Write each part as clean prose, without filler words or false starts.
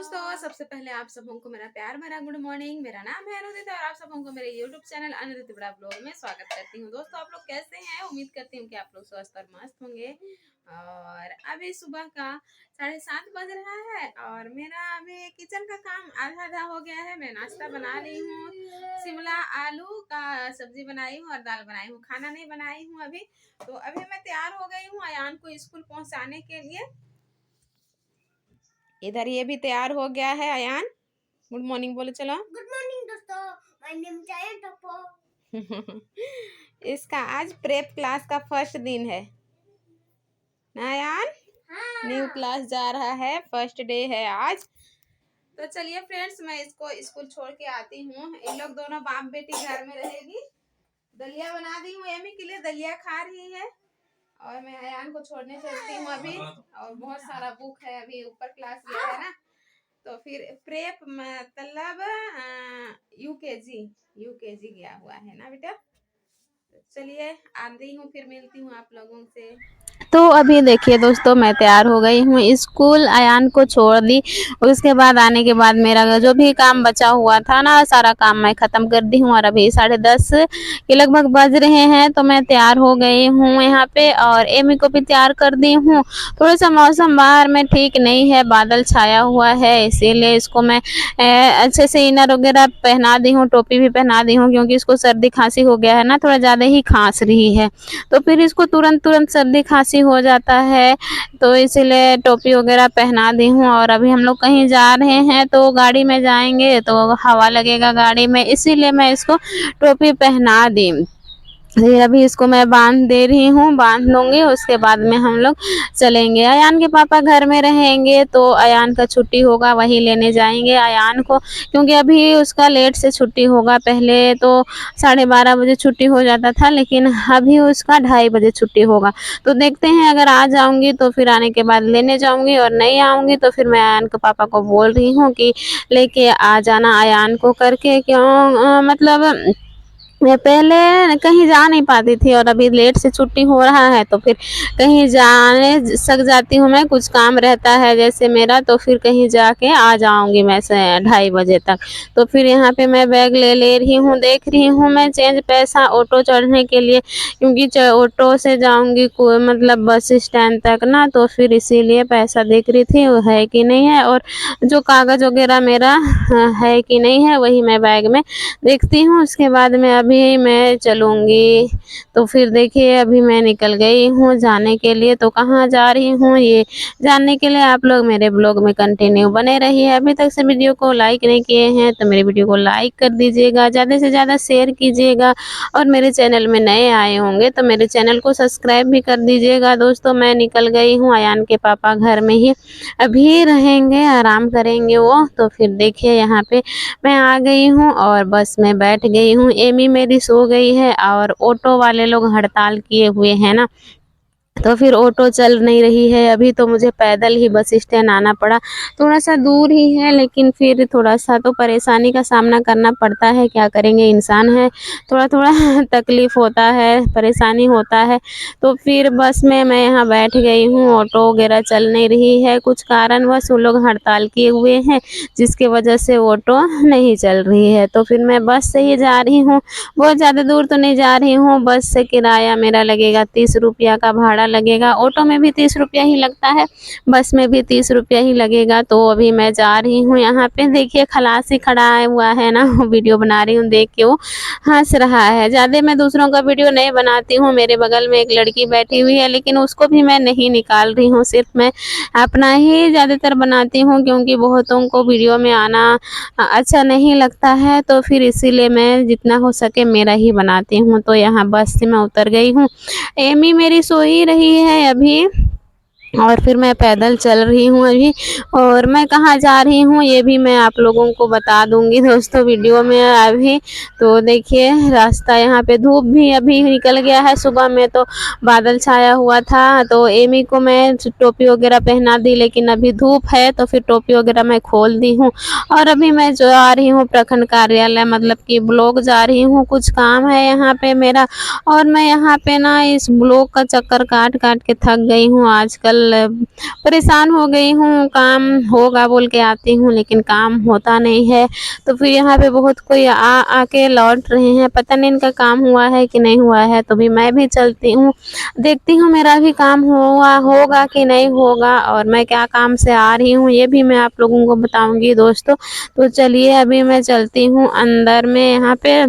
दोस्तों, सबसे पहले आप सबों को मेरा प्यार भरा गुड मॉर्निंग। मेरा नाम है अनुदित और आप सबों को मेरे यूट्यूब चैनल अनुदित बड़ा ब्लॉग में स्वागत करती हूँ। दोस्तों, आप लोग कैसे हैं? उम्मीद करती हूँ कि आप लोग स्वस्थ और मस्त होंगे। और अभी सुबह का 7:30 बज रहा है और मेरा अभी किचन का काम आधा आधा हो गया है। मैं नाश्ता बना ली हूँ, शिमला आलू का सब्जी बनाई हूँ और दाल बनाई हूँ। खाना नहीं बनाई हूँ अभी। तो अभी मैं तैयार हो गई हूँ अयान को स्कूल पहुँचाने के लिए। इधर ये भी तैयार हो गया है अयान। गुड मॉर्निंग बोलो, चलो। गुड मॉर्निंग दोस्तों, माय नेम इज अयान टप्पो। इसका आज प्रेप क्लास का फर्स्ट दिन है ना अयान? हाँ। न्यू क्लास जा रहा है, फर्स्ट डे है आज। तो चलिए फ्रेंड्स, मैं इसको स्कूल छोड़ के आती हूँ। इन लोग दोनों बाप बेटी घर में रहेगी। दलिया बना दी हूँ एमी के लिए, दलिया खा रही है और मैं अयान को छोड़ने चलती हूँ अभी। और बहुत सारा बुक है, अभी ऊपर क्लास गया है ना, तो फिर प्रेप मतलब यूकेजी गया हुआ है ना बेटा। चलिए आ रही हूँ, फिर मिलती हूँ आप लोगों से। तो अभी देखिए दोस्तों, मैं तैयार हो गई हूँ, स्कूल अयान को छोड़ दी। उसके बाद आने के बाद मेरा जो भी काम बचा हुआ था ना, सारा काम मैं ख़त्म कर दी हूँ। और अभी 10:30 के लगभग बज रहे हैं, तो मैं तैयार हो गई हूँ यहाँ पे और एमी को भी तैयार कर दी हूँ। थोड़ा सा मौसम बाहर में ठीक नहीं है, बादल छाया हुआ है, इसीलिए इसको मैं अच्छे से इनर वगैरह पहना दी हूँ, टोपी भी पहना दी हूँ, क्योंकि इसको सर्दी खांसी हो गया है ना, थोड़ा ज़्यादा ही खांस रही है। तो फिर इसको तुरंत सर्दी खांसी हो जाता है, तो इसीलिए टोपी वगैरह पहना दी हूँ। और अभी हम लोग कहीं जा रहे हैं, तो गाड़ी में जाएंगे तो हवा लगेगा गाड़ी में, इसीलिए मैं इसको टोपी पहना दी। फिर अभी इसको मैं बांध दे रही हूँ, बांध लूँगी, उसके बाद में हम लोग चलेंगे। अयान के पापा घर में रहेंगे, तो अयान का छुट्टी होगा वही लेने जाएंगे अयान को, क्योंकि अभी उसका लेट से छुट्टी होगा। पहले तो 12:30 बजे छुट्टी हो जाता था, लेकिन अभी उसका 2:30 बजे छुट्टी होगा। तो देखते हैं, अगर आ जाऊँगी तो फिर आने के बाद लेने जाऊँगी, और नहीं आऊँगी तो फिर मैं अयान के पापा को बोल रही हूँ कि लेके आ जाना अयान को करके। क्यों मतलब मैं पहले कहीं जा नहीं पाती थी, और अभी लेट से छुट्टी हो रहा है तो फिर कहीं जाने सक जाती हूँ मैं, कुछ काम रहता है जैसे मेरा, तो फिर कहीं जाके आ जाऊँगी मैं 2:30 बजे तक। तो फिर यहाँ पे मैं बैग ले रही हूँ, देख रही हूँ मैं चेंज पैसा ऑटो चढ़ने के लिए, क्योंकि ऑटो से जाऊँगी मतलब बस स्टैंड तक ना, तो फिर इसीलिए पैसा देख रही थी वो है कि नहीं है, और जो कागज़ वगैरह मेरा है कि नहीं है वही मैं बैग में देखती हूँ। उसके बाद में अभी मैं चलूँगी। तो फिर देखिए, अभी मैं निकल गई हूँ जाने के लिए। तो कहाँ जा रही हूँ ये जानने के लिए आप लोग मेरे ब्लॉग में कंटिन्यू बने रहिए। अभी तक से वीडियो को लाइक नहीं किए हैं तो मेरे वीडियो को लाइक कर दीजिएगा, ज़्यादा से ज़्यादा शेयर कीजिएगा, और मेरे चैनल में नए आए होंगे तो मेरे चैनल को सब्सक्राइब भी कर दीजिएगा। दोस्तों, मैं निकल गई हूँ, अयान के पापा घर में ही अभी रहेंगे, आराम करेंगे वो। तो फिर देखिए, यहाँ पे मैं आ गई हूँ और बस में बैठ गई हूँ। एमी मेरी सो गई है और ऑटो वाले लोग हड़ताल किए हुए हैं ना, तो फिर ऑटो चल नहीं रही है। अभी तो मुझे पैदल ही बस स्टैंड आना पड़ा, थोड़ा सा दूर ही है, लेकिन फिर थोड़ा सा तो परेशानी का सामना करना पड़ता है, क्या करेंगे, इंसान है, थोड़ा थोड़ा तकलीफ़ होता है, परेशानी होता है। तो फिर बस में मैं यहाँ बैठ गई हूँ, ऑटो वगैरह चल नहीं रही है, कुछ कारणवश वो लोग हड़ताल किए हुए हैं, जिसकी वजह से ऑटो नहीं चल रही है। तो फिर मैं बस से ही जा रही हूँ, बहुत ज़्यादा दूर तो नहीं जा रही हूँ। बस से किराया मेरा लगेगा 30 रुपया का भाड़ा लगेगा, ऑटो में भी 30 रुपया ही लगता है, बस में भी 30 रुपया ही लगेगा। तो अभी मैं जा रही हूँ। यहाँ पे देखिए खलासी खड़ा हुआ है ना, वीडियो बना रही हूँ, देख के वो हंस रहा है। ज़्यादा मैं दूसरों का वीडियो नहीं बनाती हूँ, मेरे बगल में एक लड़की बैठी हुई है, लेकिन उसको भी मैं नहीं निकाल रही हूँ, सिर्फ मैं अपना ही ज़्यादातर बनाती हूँ, क्योंकि बहुतों को वीडियो में आना अच्छा नहीं लगता है, तो फिर इसीलिए मैं जितना हो सके मेरा ही बनाती हूँ। तो यहाँ बस से मैं उतर गई हूँ, एमी मेरी सो ही रही है अभी, और फिर मैं पैदल चल रही हूँ अभी। और मैं कहाँ जा रही हूँ ये भी मैं आप लोगों को बता दूँगी दोस्तों वीडियो में अभी। तो देखिए रास्ता, यहाँ पे धूप भी अभी निकल गया है, सुबह में तो बादल छाया हुआ था, तो एमी को मैं टोपी वगैरह पहना दी, लेकिन अभी धूप है तो फिर टोपी वगैरह मैं खोल दी हूँ। और अभी मैं जो आ रही हूँ प्रखंड कार्यालय, मतलब कि ब्लॉक जा रही हूँ, कुछ काम है यहाँ पे मेरा। और मैं यहाँ पे ना इस ब्लॉक का चक्कर काट काट के थक गई हूँ आजकल। परेशान हो गई हूँ, काम होगा बोल के आती हूँ लेकिन काम होता नहीं है। तो फिर यहाँ पे बहुत कोई आके लौट रहे हैं, पता नहीं इनका काम हुआ है कि नहीं हुआ है। तो भी मैं भी चलती हूँ, देखती हूँ मेरा भी काम हुआ होगा कि नहीं होगा और मैं क्या काम से आ रही हूँ ये भी मैं आप लोगों को बताऊंगी दोस्तों। तो चलिए अभी मैं चलती हूँ अंदर में यहाँ पे।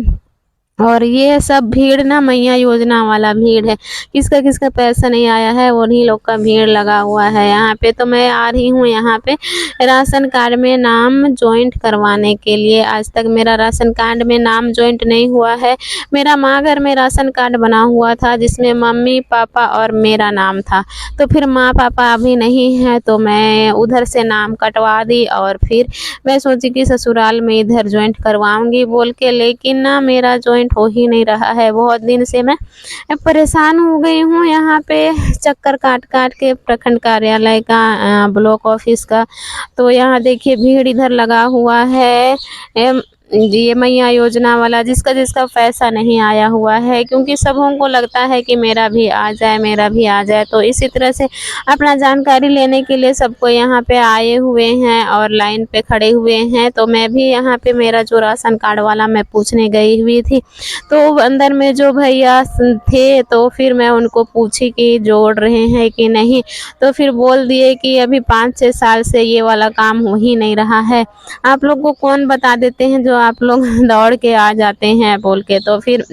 और ये सब भीड़ ना मैया योजना वाला भीड़ है, किसका किसका पैसा नहीं आया है उन्हीं लोग का भीड़ लगा हुआ है यहाँ पे। तो मैं आ रही हूँ यहाँ पे राशन कार्ड में नाम जॉइंट करवाने के लिए। आज तक मेरा राशन कार्ड में नाम जॉइंट नहीं हुआ है। मेरा माँ घर में राशन कार्ड बना हुआ था जिसमें मम्मी पापा और मेरा नाम था। तो फिर माँ पापा अभी नहीं है तो मैं उधर से नाम कटवा दी और फिर मैं सोची कि ससुराल में इधर जॉइंट करवाऊंगी बोल के, लेकिन ना मेरा जॉइंट हो ही नहीं रहा है। बहुत दिन से मैं परेशान हो गई हूँ यहाँ पे चक्कर काट काट के प्रखंड कार्यालय का, ब्लॉक ऑफिस का। तो यहाँ देखिए भीड़ इधर लगा हुआ है। ये मैया योजना वाला जिसका जिसका पैसा नहीं आया हुआ है, क्योंकि सबों को लगता है कि मेरा भी आ जाए मेरा भी आ जाए। तो इसी तरह से अपना जानकारी लेने के लिए सबको यहाँ पे आए हुए हैं और लाइन पे खड़े हुए हैं। तो मैं भी यहाँ पे मेरा जो राशन कार्ड वाला मैं पूछने गई हुई थी, तो अंदर में जो भैया थे तो फिर मैं उनको पूछी कि जोड़ रहे हैं कि नहीं। तो फिर बोल दिए कि अभी 5-6 साल से ये वाला काम हो ही नहीं रहा है। आप लोग को कौन बता देते हैं जो आप लोग दौड़ के आ जाते हैं बोल के। तो फिर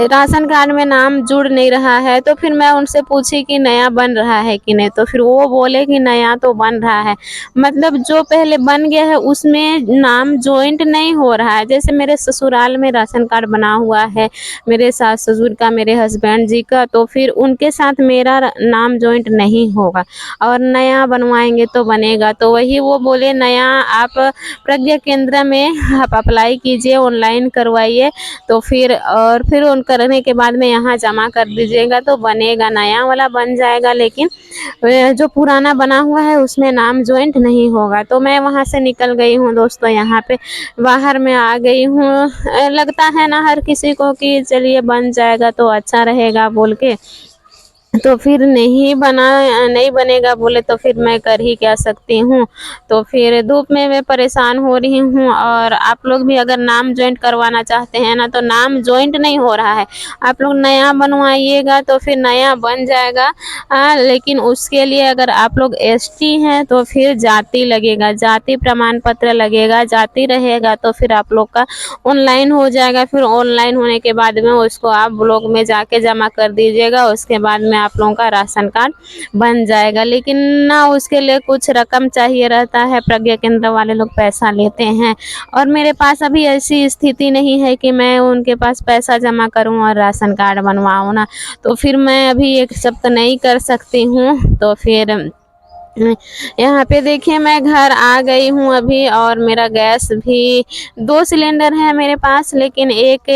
राशन कार्ड में नाम जुड़ नहीं रहा है। तो फिर मैं उनसे पूछी कि नया बन रहा है कि नहीं। तो फिर वो बोले कि नया तो बन रहा है, मतलब जो पहले बन गया है उसमें नाम जॉइंट नहीं हो रहा है। जैसे मेरे ससुराल में राशन कार्ड बना हुआ है मेरे सास ससुर का, मेरे हस्बैंड जी का, तो फिर उनके साथ मेरा नाम जॉइंट नहीं होगा और नया बनवाएंगे तो बनेगा। तो वही वो बोले नया आप प्रज्ञा केंद्र में आप अप्लाई कीजिए, ऑनलाइन करवाइए, तो फिर और फिर उन करने के बाद में यहाँ जमा कर दीजिएगा तो बनेगा, नया वाला बन जाएगा। लेकिन जो पुराना बना हुआ है उसमें नाम जॉइंट नहीं होगा। तो मैं वहाँ से निकल गई हूँ दोस्तों, यहाँ पे बाहर में आ गई हूँ। लगता है ना हर किसी को कि चलिए बन जाएगा तो अच्छा रहेगा बोल के। तो फिर नहीं बनेगा बोले तो फिर मैं कर ही क्या सकती हूँ। तो फिर धूप में मैं परेशान हो रही हूँ। और आप लोग भी अगर नाम जॉइंट करवाना चाहते हैं ना, तो नाम जॉइंट नहीं हो रहा है, आप लोग नया बनवाइएगा तो फिर नया बन जाएगा। लेकिन उसके लिए अगर आप लोग एसटी हैं तो फिर जाति लगेगा, जाति प्रमाण पत्र लगेगा, जाति रहेगा तो फिर आप लोग का ऑनलाइन हो जाएगा। फिर ऑनलाइन होने के बाद में उसको आप ब्लॉक में जाके जमा कर दीजिएगा, उसके बाद में आप लोगों का राशन कार्ड बन जाएगा। लेकिन ना उसके लिए कुछ रकम चाहिए रहता है, प्रज्ञा केंद्र वाले लोग पैसा लेते हैं और मेरे पास अभी ऐसी स्थिति नहीं है कि मैं उनके पास पैसा जमा करूं और राशन कार्ड बनवाऊं ना। तो फिर मैं अभी एक सब तो नहीं कर सकती हूँ। तो फिर यहाँ पे देखिए मैं घर आ गई हूँ अभी और मेरा गैस भी 2 सिलेंडर है मेरे पास, लेकिन एक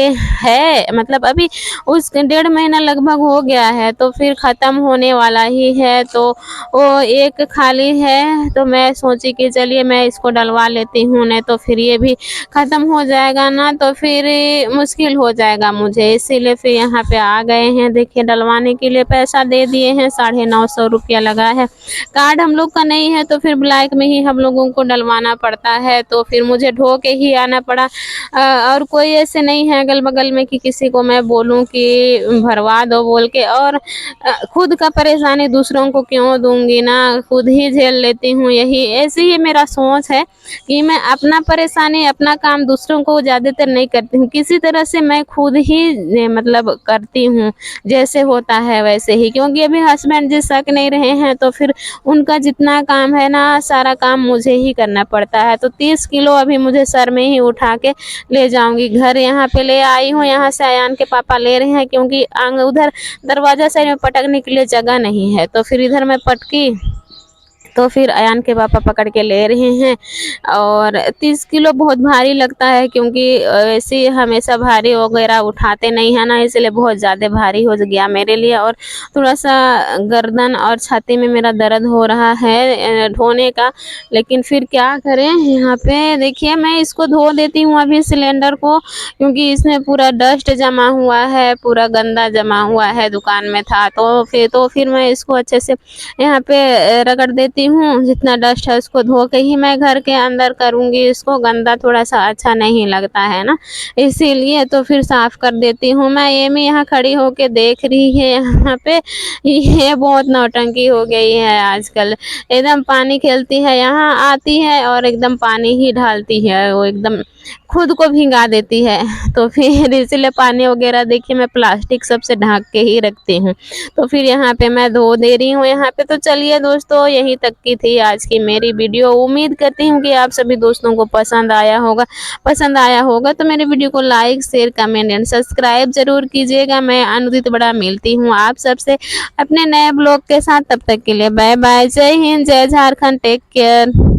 है, मतलब अभी उस 1.5 महीना लगभग हो गया है तो फिर ख़त्म होने वाला ही है। तो वो एक खाली है तो मैं सोची कि चलिए मैं इसको डलवा लेती हूँ, नहीं तो फिर ये भी ख़त्म हो जाएगा ना तो फिर मुश्किल हो जाएगा मुझे। इसीलिए फिर यहाँ पे आ गए हैं। देखिए डलवाने के लिए पैसा दे दिए हैं, 950 रुपया लगा है। कार्ड हम लोग का नहीं है तो फिर ब्लैक में ही हम लोगों को डलवाना पड़ता है। तो फिर मुझे ढो के ही आना पड़ा। और कोई ऐसे नहीं है अगल बगल में कि किसी को मैं बोलूं कि भरवा दो बोल के। और खुद का परेशानी दूसरों को क्यों दूंगी ना, खुद ही झेल लेती हूँ। यही ऐसे ही मेरा सोच है कि मैं अपना परेशानी अपना काम दूसरों को ज़्यादातर नहीं करती हूँ, किसी तरह से मैं खुद ही मतलब करती हूँ जैसे होता है वैसे ही। क्योंकि अभी हस्बैंड जी सक नहीं रहे हैं तो फिर उनका जितना काम है ना सारा काम मुझे ही करना पड़ता है। तो 30 किलो अभी मुझे सर में ही उठा के ले जाऊंगी घर। यहाँ पे ले आई हूँ, यहाँ से अयान के पापा ले रहे हैं क्योंकि उधर दरवाजा साइड में पटकने के लिए जगह नहीं है। तो फिर इधर मैं पटकी तो फिर अयान के पापा पकड़ के ले रहे हैं। और 30 किलो बहुत भारी लगता है, क्योंकि ऐसे ही हमेशा भारी वगैरह उठाते नहीं है ना, इसलिए बहुत ज़्यादा भारी हो गया मेरे लिए। और थोड़ा सा गर्दन और छाती में मेरा दर्द हो रहा है ढोने का, लेकिन फिर क्या करें। यहाँ पे देखिए मैं इसको धो देती हूँ अभी सिलेंडर को, क्योंकि इसमें पूरा डस्ट जमा हुआ है, पूरा गंदा जमा हुआ है, दुकान में था। तो फिर मैं इसको अच्छे से यहाँ पे रगड़ देती हूँ। जितना डस्ट है उसको धो के ही मैं घर के अंदर करूँगी, इसको गंदा थोड़ा सा अच्छा नहीं लगता है ना, इसीलिए तो फिर साफ़ कर देती हूँ मैं। ये मैं यहाँ खड़ी होके देख रही है यहाँ पे, ये बहुत नौटंकी हो गई है आजकल। एकदम पानी खेलती है, यहाँ आती है और एकदम पानी ही ढालती है, वो एकदम खुद को भिंगा देती है। तो फिर इसलिए पानी वगैरह देखिए मैं प्लास्टिक सबसे ढक के ही रखती हूँ। तो फिर यहाँ पे मैं धो दे रही हूँ यहाँ पे। तो चलिए दोस्तों, यहीं तक की थी आज की मेरी वीडियो। उम्मीद करती हूँ कि आप सभी दोस्तों को पसंद आया होगा। तो मेरे वीडियो को like, share, comment and subscribe जरूर कीजिएगा। मैं अनुदित बड़ा मिलती हूँ आप सबसे अपने नए ब्लॉग के साथ। तब तक के लिए बाय बाय। जय हिंद, जय झारखंड, टेक केयर।